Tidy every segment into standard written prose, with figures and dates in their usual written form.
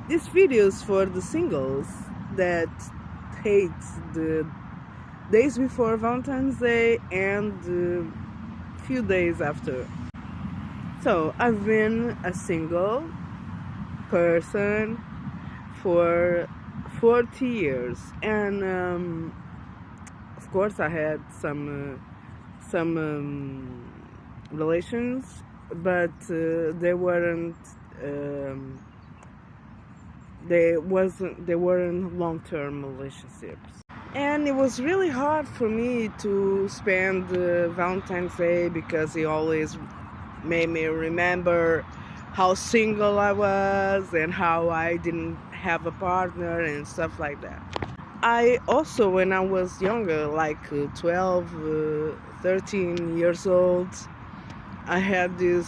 This video is for the singles that hate the days before Valentine's Day and the few days after. So I've been a single person for 40 years, and of course I had some relations, but they weren't um, they weren't long-term relationships. And it was really hard for me to spend Valentine's Day because he always made me remember how single I was and how I didn't have a partner and stuff like that. I also, when I was younger, like 12, 13 years old, I had this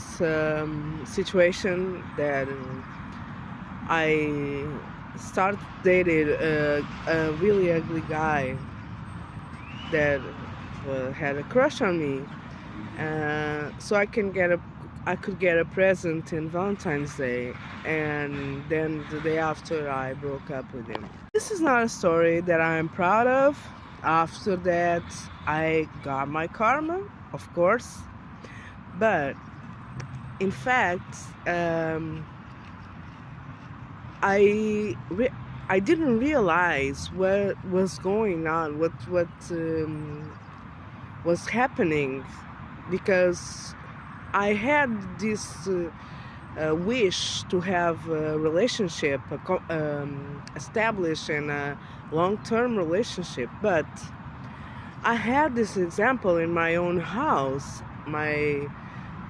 situation that I started dating a really ugly guy that had a crush on me, so I could get a present in Valentine's Day, and then the day after I broke up with him. This is not a story that I am proud of. After that, I got my karma, of course, but in fact, I didn't realize what was going on, what was happening, because I had this wish to have a relationship, established in a long-term relationship. But I had this example in my own house, my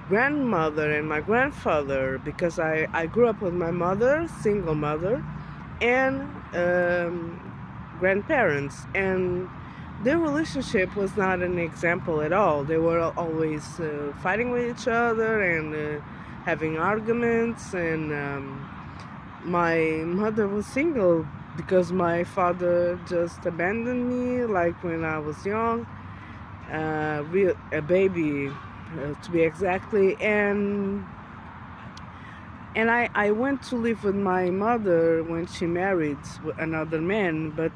grandmother and my grandfather, because I grew up with my mother, single mother, and grandparents, and their relationship was not an example at all. They were always fighting with each other and having arguments, and my mother was single because my father just abandoned me, like when I was young, a baby, to be exactly. And I went to live with my mother when she married another man, but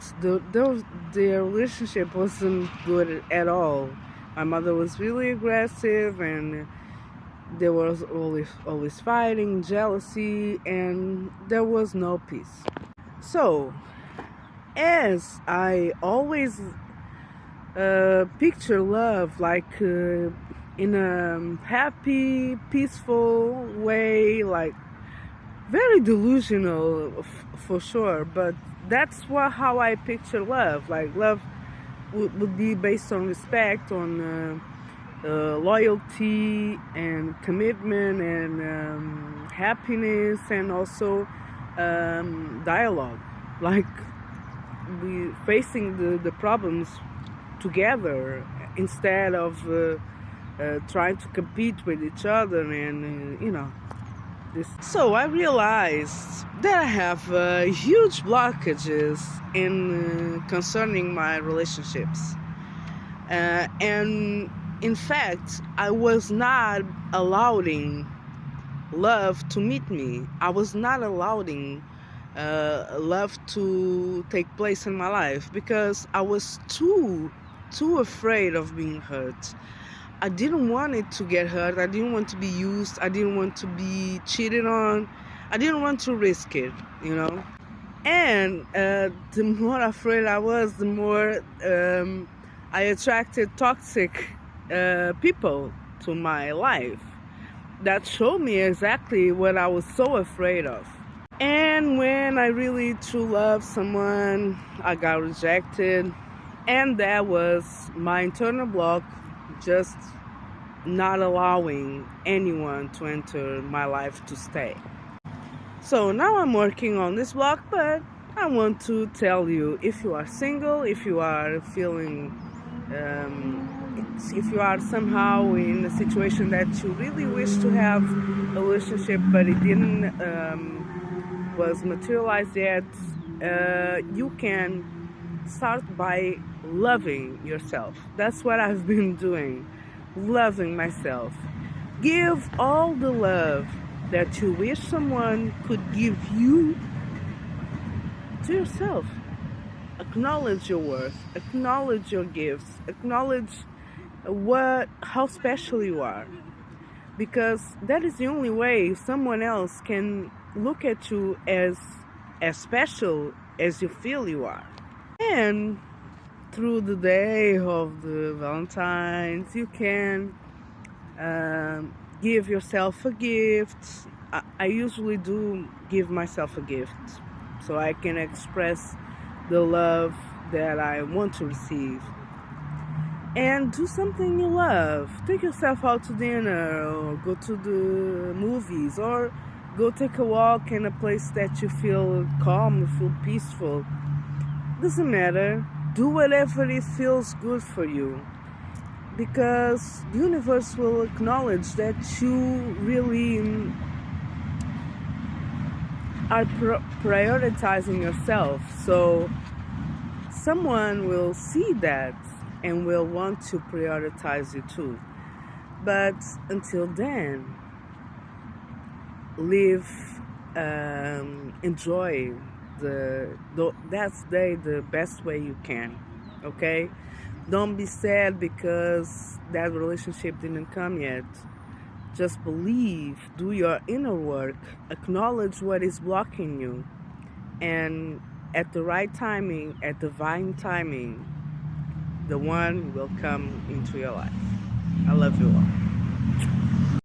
their relationship wasn't good at all. My mother was really aggressive, and there was always fighting, jealousy, and there was no peace. So, as I always picture love like in a happy, peaceful way, like very delusional for sure, but that's how I picture love. Like love would be based on respect, on loyalty and commitment and happiness, and also dialogue, like we facing the problems together instead of trying to compete with each other, and this. So I realized that I have huge blockages in concerning my relationships, and in fact I was not allowing love to meet me. I was not allowing love to take place in my life because I was too afraid of being hurt. I didn't want it to get hurt. I didn't want to be used. I didn't want to be cheated on. I didn't want to risk it, And the more afraid I was, the more I attracted toxic people to my life that showed me exactly what I was so afraid of. And when I really true loved someone, I got rejected, and that was my internal block, just not allowing anyone to enter my life to stay. So now I'm working on this block, but I want to tell you, if you are single, if you are feeling, if you are somehow in a situation that you really wish to have a relationship but it didn't was materialized yet, you can start by loving yourself. That's what I've been doing, loving myself. Give all the love that you wish someone could give you to yourself. Acknowledge your worth, acknowledge your gifts, acknowledge how special you are, because that is the only way someone else can look at you as special as you feel you are. And through the day of the Valentines, you can give yourself a gift. I usually do give myself a gift so I can express the love that I want to receive. And do something you love. Take yourself out to dinner, or go to the movies, or go take a walk in a place that you feel calm, you feel peaceful. Doesn't matter. Do whatever it feels good for you, because the universe will acknowledge that you really are prioritizing yourself. So someone will see that and will want to prioritize you too. But until then, live, enjoy that day the best way you can. Okay? Don't be sad because that relationship didn't come yet. Just believe, do your inner work, acknowledge what is blocking you, and at the right timing, at divine timing, the one will come into your life. I love you all.